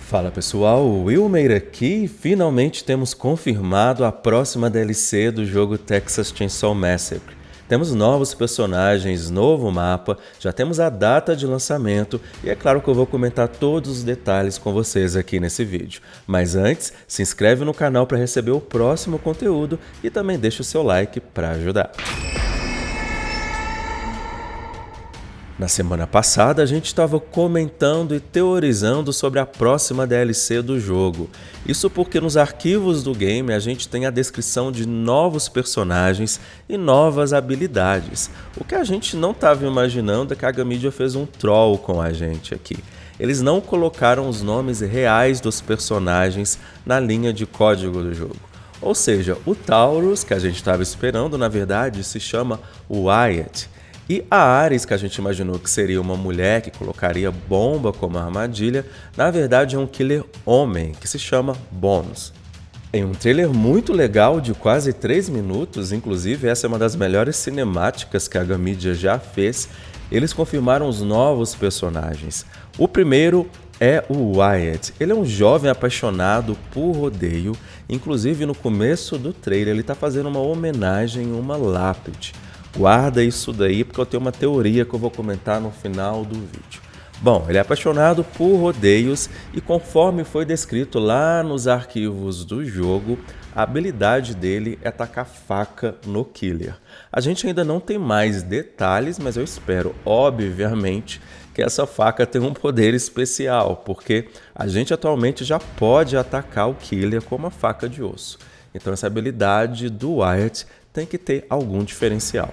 Fala pessoal, Wilmer aqui e finalmente temos confirmado a próxima DLC do jogo Texas Chainsaw Massacre. Temos novos personagens, novo mapa, já temos a data de lançamento e é claro que eu vou comentar todos os detalhes com vocês aqui nesse vídeo. Mas antes, se inscreve no canal para receber o próximo conteúdo e também deixa o seu like para ajudar. Na semana passada, a gente estava comentando e teorizando sobre a próxima DLC do jogo. Isso porque nos arquivos do game a gente tem a descrição de novos personagens e novas habilidades. O que a gente não estava imaginando é que a Gamidia fez um troll com a gente aqui. Eles não colocaram os nomes reais dos personagens na linha de código do jogo. Ou seja, o Taurus, que a gente estava esperando, na verdade se chama Wyatt. E a Ares, que a gente imaginou que seria uma mulher que colocaria bomba como armadilha, na verdade é um killer homem, que se chama Bones. Em um trailer muito legal de quase 3 minutos, inclusive essa é uma das melhores cinemáticas que a Gamidia já fez, eles confirmaram os novos personagens. O primeiro é o Wyatt. Ele é um jovem apaixonado por rodeio, inclusive no começo do trailer ele está fazendo uma homenagem a uma lápide. Guarda isso daí porque eu tenho uma teoria que eu vou comentar no final do vídeo. Bom, ele é apaixonado por rodeios e conforme foi descrito lá nos arquivos do jogo, a habilidade dele é tacar faca no killer. A gente ainda não tem mais detalhes, mas eu espero, obviamente, que essa faca tenha um poder especial, porque a gente atualmente já pode atacar o killer com uma faca de osso. Então essa habilidade do Wyatt tem que ter algum diferencial.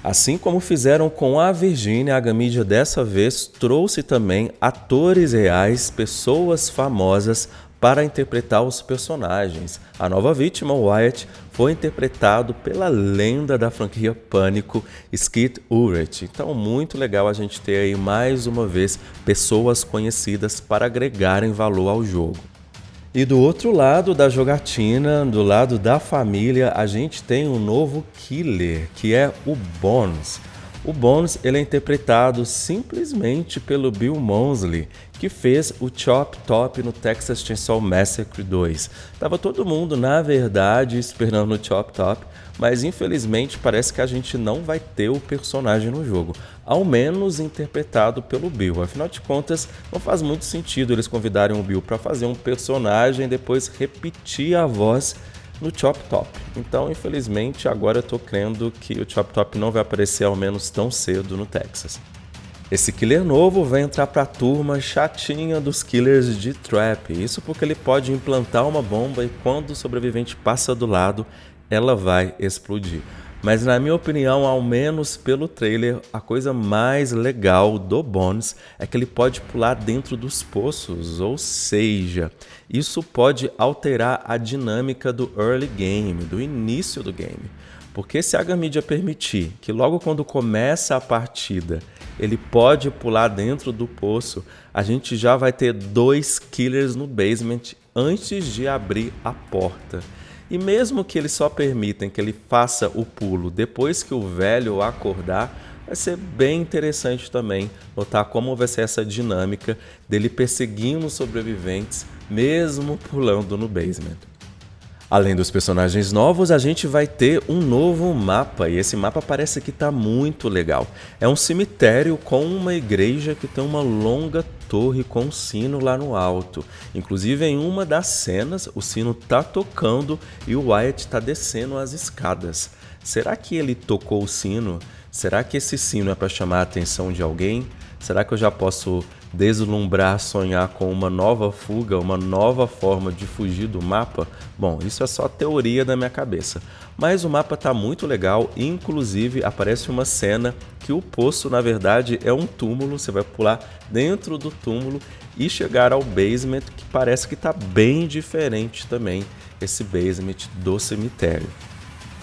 Assim como fizeram com a Virginia, a Gamidia dessa vez trouxe também atores reais, pessoas famosas para interpretar os personagens. A nova vítima, Wyatt, foi interpretado pela lenda da franquia Pânico, Skeet Ulrich. Então muito legal a gente ter aí mais uma vez pessoas conhecidas para agregarem valor ao jogo. E do outro lado da jogatina, do lado da família, a gente tem um novo killer, que é o Bones. O Bones ele é interpretado simplesmente pelo Bill Moseley, que fez o Chop Top no Texas Chainsaw Massacre 2. Tava todo mundo, na verdade, esperando o Chop Top, mas infelizmente parece que a gente não vai ter o personagem no jogo, ao menos interpretado pelo Bill. Afinal de contas, não faz muito sentido eles convidarem o Bill para fazer um personagem e depois repetir a voz no Chop Top. Então, infelizmente, agora eu tô crendo que o Chop Top não vai aparecer ao menos tão cedo no Texas. Esse killer novo vai entrar para a turma chatinha dos killers de trap. Isso porque ele pode implantar uma bomba e quando o sobrevivente passa do lado, ela vai explodir. Mas na minha opinião, ao menos pelo trailer, a coisa mais legal do Bones é que ele pode pular dentro dos poços, ou seja, isso pode alterar a dinâmica do early game, do início do game. Porque se a Gamidia permitir que logo quando começa a partida ele pode pular dentro do poço, a gente já vai ter 2 killers no basement antes de abrir a porta. E mesmo que eles só permitem que ele faça o pulo depois que o velho acordar, vai ser bem interessante também notar como vai ser essa dinâmica dele perseguindo os sobreviventes, mesmo pulando no basement. Além dos personagens novos, a gente vai ter um novo mapa, e esse mapa parece que está muito legal. É um cemitério com uma igreja que tem uma longa torre com um sino lá no alto. Inclusive, em uma das cenas, o sino está tocando e o Wyatt está descendo as escadas. Será que ele tocou o sino? Será que esse sino é para chamar a atenção de alguém? Será que eu já posso deslumbrar, sonhar com uma nova fuga, uma nova forma de fugir do mapa? Bom, isso é só teoria da minha cabeça. Mas o mapa tá muito legal, inclusive aparece uma cena que o poço, na verdade, é um túmulo. Você vai pular dentro do túmulo e chegar ao basement, que parece que tá bem diferente também, esse basement do cemitério.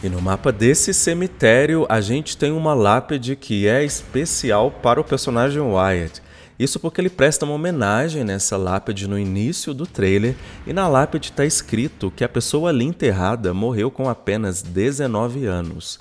E no mapa desse cemitério, a gente tem uma lápide que é especial para o personagem Wyatt. Isso porque ele presta uma homenagem nessa lápide no início do trailer, e na lápide está escrito que a pessoa ali enterrada morreu com apenas 19 anos.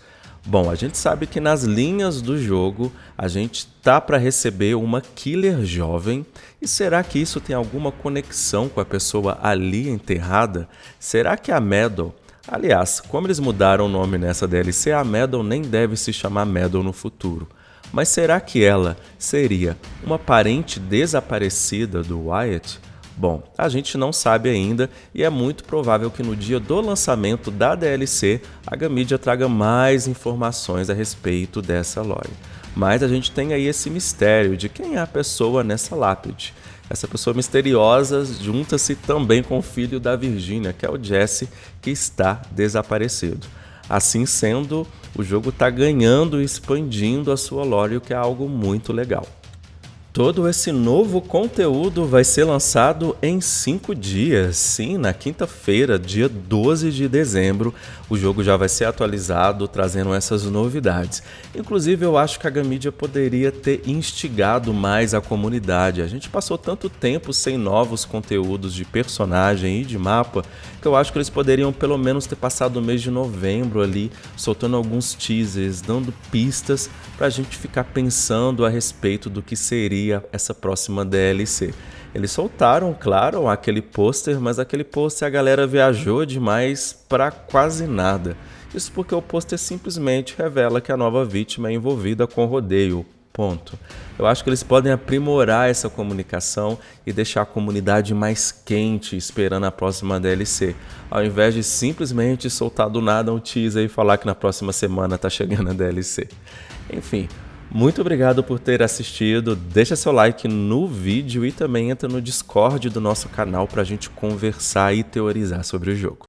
Bom, a gente sabe que nas linhas do jogo a gente tá para receber uma killer jovem. E será que isso tem alguma conexão com a pessoa ali enterrada? Será que a Meadow... Aliás, como eles mudaram o nome nessa DLC, a Meadow nem deve se chamar Meadow no futuro. Mas será que ela seria uma parente desaparecida do Wyatt? Bom, a gente não sabe ainda e é muito provável que no dia do lançamento da DLC a Gamidia traga mais informações a respeito dessa lore. Mas a gente tem aí esse mistério de quem é a pessoa nessa lápide. Essa pessoa misteriosa junta-se também com o filho da Virginia, que é o Jesse, que está desaparecido. Assim sendo, o jogo está ganhando e expandindo a sua lore, o que é algo muito legal. Todo esse novo conteúdo vai ser lançado em 5 dias. Sim, na quinta-feira, dia 12 de dezembro, o jogo já vai ser atualizado, trazendo essas novidades. Inclusive, eu acho que a Gamidia poderia ter instigado mais a comunidade. A gente passou tanto tempo sem novos conteúdos de personagem e de mapa, que eu acho que eles poderiam pelo menos ter passado o mês de novembro ali, soltando alguns teasers, dando pistas pra gente ficar pensando a respeito do que seria essa próxima DLC. Eles soltaram, claro, aquele pôster, mas aquele pôster a galera viajou demais pra quase nada. Isso porque o pôster simplesmente revela que a nova vítima é envolvida com rodeio. Ponto. Eu acho que eles podem aprimorar essa comunicação e deixar a comunidade mais quente esperando a próxima DLC, ao invés de simplesmente soltar do nada um teaser e falar que na próxima semana tá chegando a DLC. Enfim, muito obrigado por ter assistido, deixa seu like no vídeo e também entra no Discord do nosso canal pra gente conversar e teorizar sobre o jogo.